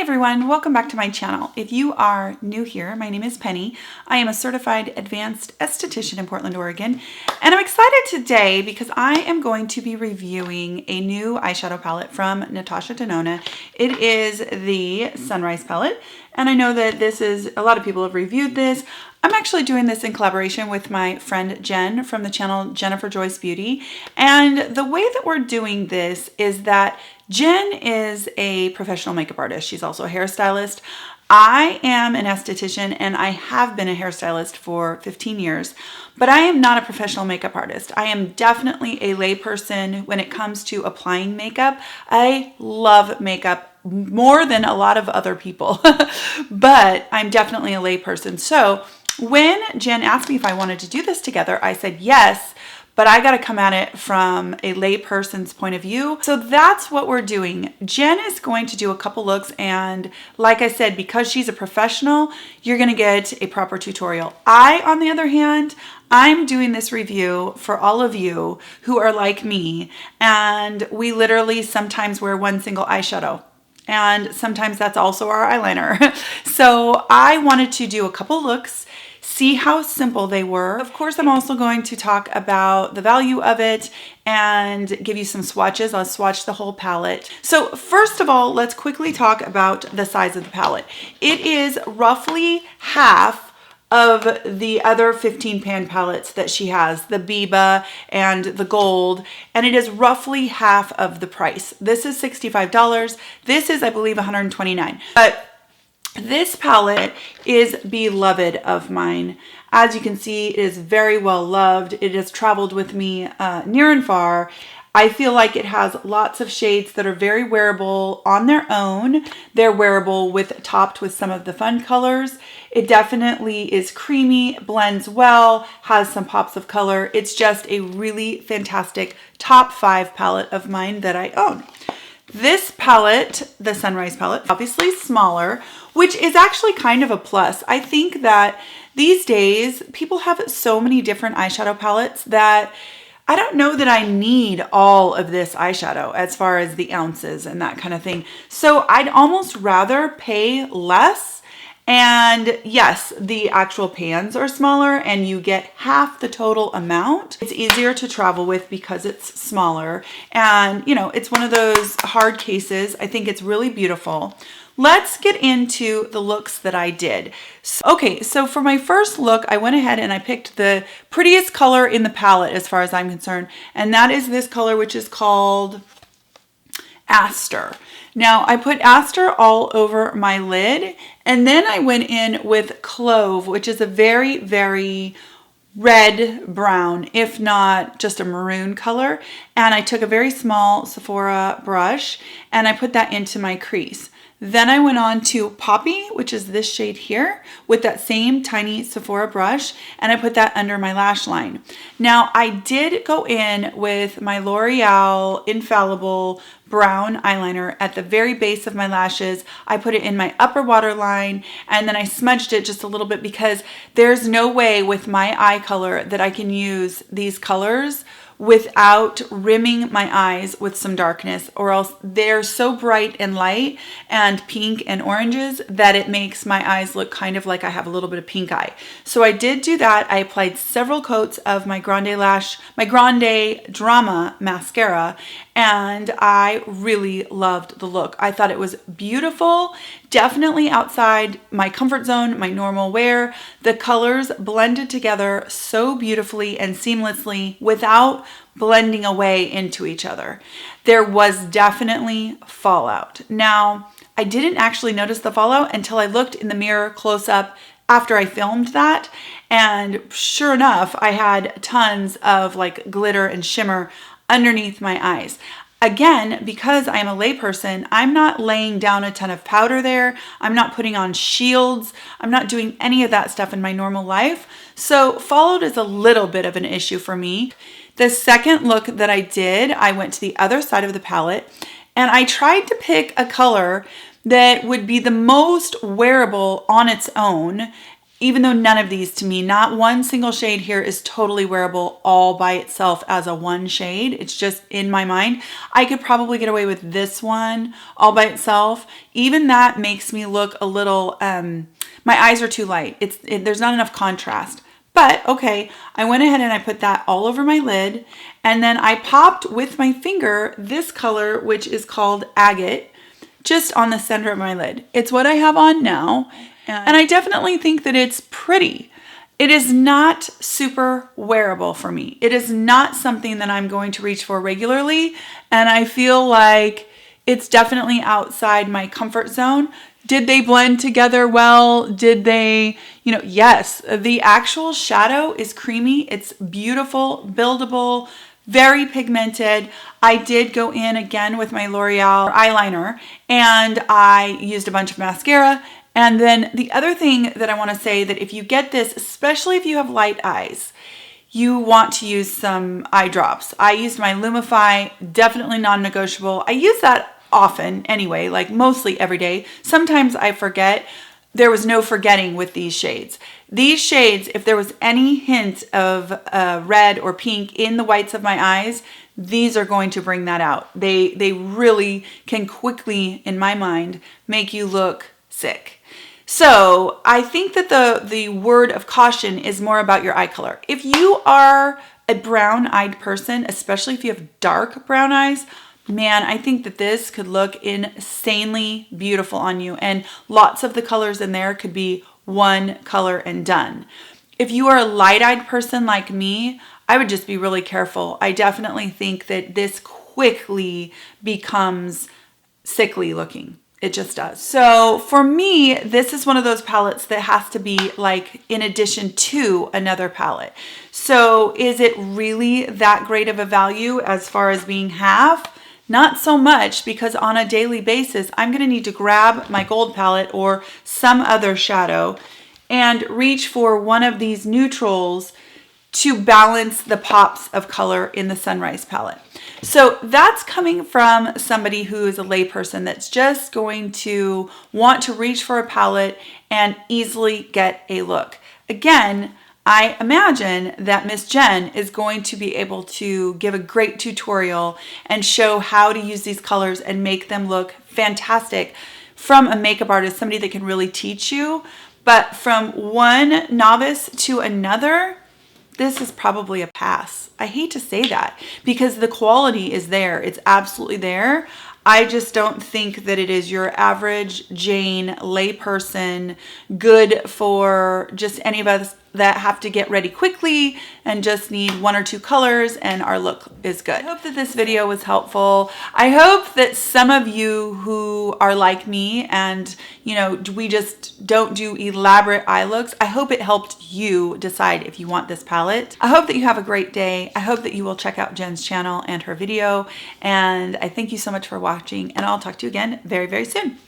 everyone, welcome back to my channel. If you are new here, my name is Penny. I am a certified advanced esthetician in Portland, Oregon, and I'm excited today because I am going to be reviewing a new eyeshadow palette from Natasha Denona. It is the Sunrise Palette, and I know that a lot of people have reviewed this. I'm actually doing this in collaboration with my friend Jen from the channel Jennifer Joyce Beauty, and the way that we're doing this is that Jen is a professional makeup artist. She's also a hairstylist. I am an esthetician and I have been a hairstylist for 15 years, but I am not a professional makeup artist. I am definitely a layperson when it comes to applying makeup. I love makeup more than a lot of other people, but I'm definitely a layperson. So when Jen asked me if I wanted to do this together, I said yes, but I got to come at it from a layperson's point of view. So that's what we're doing. Jen is going to do a couple looks, and like I said, because she's a professional, you're going to get a proper tutorial. I, on the other hand, I'm doing this review for all of you who are like me, and we literally sometimes wear one single eyeshadow. And sometimes that's also our eyeliner. So I wanted to do a couple looks, see how simple they were. Of course, I'm also going to talk about the value of it and give you some swatches. I'll swatch the whole palette. So first of all, let's quickly talk about the size of the palette. It is roughly half of the other 15 pan palettes that she has, the Biba and the Gold, and it is roughly half of the price. This is $65. This is, I believe, $129. But this palette is beloved of mine. As you can see, it is very well loved. It has traveled with me near and far. I feel like it has lots of shades that are very wearable on their own. They're wearable topped with some of the fun colors. It definitely is creamy, blends well, has some pops of color. It's just a really fantastic top 5 palette of mine that I own. This palette, the Sunrise palette, obviously smaller, which is actually kind of a plus. I think that these days people have so many different eyeshadow palettes that I don't know that I need all of this eyeshadow as far as the ounces and that kind of thing. So I'd almost rather pay less. And yes, the actual pans are smaller and you get half the total amount. It's easier to travel with because it's smaller. And you know, it's one of those hard cases. I think it's really beautiful. Let's get into the looks that I did. Okay, so for my first look, I went ahead and I picked the prettiest color in the palette as far as I'm concerned. And that is this color, which is called Aster. Now I put Aster all over my lid, and then I went in with Clove, which is a very, very red brown, if not just a maroon color. And I took a very small Sephora brush and I put that into my crease. Then I went on to Poppy, which is this shade here, with that same tiny Sephora brush, and I put that under my lash line. Now, I did go in with my L'Oreal Infallible brown eyeliner at the very base of my lashes. I put it in my upper waterline, and then I smudged it just a little bit because there's no way with my eye color that I can use these colors without rimming my eyes with some darkness, or else they're so bright and light and pink and oranges that it makes my eyes look kind of like I have a little bit of pink eye. So I did do that. I applied several coats of my Grande Drama Mascara, and I really loved the look. I thought it was beautiful, definitely outside my comfort zone, my normal wear. The colors blended together so beautifully and seamlessly without blending away into each other. There was definitely fallout. Now, I didn't actually notice the fallout until I looked in the mirror close up after I filmed that, and sure enough, I had tons of like glitter and shimmer underneath my eyes. Again, because I'm a layperson, I'm not laying down a ton of powder there. I'm not putting on shields. I'm not doing any of that stuff in my normal life. So fallout is a little bit of an issue for me. The second look that I did, I went to the other side of the palette and I tried to pick a color that would be the most wearable on its own even though none of these, to me, not one single shade here is totally wearable all by itself as a one shade. It's just in my mind. I could probably get away with this one all by itself. Even that makes me look a little, my eyes are too light. There's not enough contrast. But okay, I went ahead and I put that all over my lid. And then I popped with my finger this color, which is called Agate, just on the center of my lid. It's what I have on now. And I definitely think that it's pretty. It is not super wearable for me. It is not something that I'm going to reach for regularly. And I feel like it's definitely outside my comfort zone. Did they blend together well? Did they, yes, the actual shadow is creamy. It's beautiful, buildable, very pigmented. I did go in again with my L'Oreal eyeliner and I used a bunch of mascara. And then the other thing that I want to say, that if you get this, especially if you have light eyes, you want to use some eye drops. I used my Lumify, definitely non-negotiable. I use that often anyway, like mostly every day. Sometimes I forget. There was no forgetting with these shades. These shades, if there was any hint of red or pink in the whites of my eyes, these are going to bring that out. They really can quickly, in my mind, make you look sick. So I think that the word of caution is more about your eye color. If you are a brown-eyed person, especially if you have dark brown eyes, man, I think that this could look insanely beautiful on you. And lots of the colors in there could be one color and done. If you are a light-eyed person like me, I would just be really careful. I definitely think that this quickly becomes sickly looking. It just does. So for me, this is one of those palettes that has to be like in addition to another palette. So is it really that great of a value as far as being half? Not so much, because on a daily basis, I'm going to need to grab my gold palette or some other shadow and reach for one of these neutrals to balance the pops of color in the Sunrise palette. So that's coming from somebody who is a layperson that's just going to want to reach for a palette and easily get a look. Again, I imagine that Miss Jen is going to be able to give a great tutorial and show how to use these colors and make them look fantastic from a makeup artist, somebody that can really teach you. But from one novice to another, this is probably a pass. I hate to say that because the quality is there. It's absolutely there. I just don't think that it is your average Jane layperson, good for just any of us that have to get ready quickly and just need one or two colors and our look is good. I hope that this video was helpful. I hope that some of you who are like me and we just don't do elaborate eye looks, I hope it helped you decide if you want this palette. I hope that you have a great day. I hope that you will check out Jen's channel and her video, and I thank you so much for watching, and I'll talk to you again very, very soon.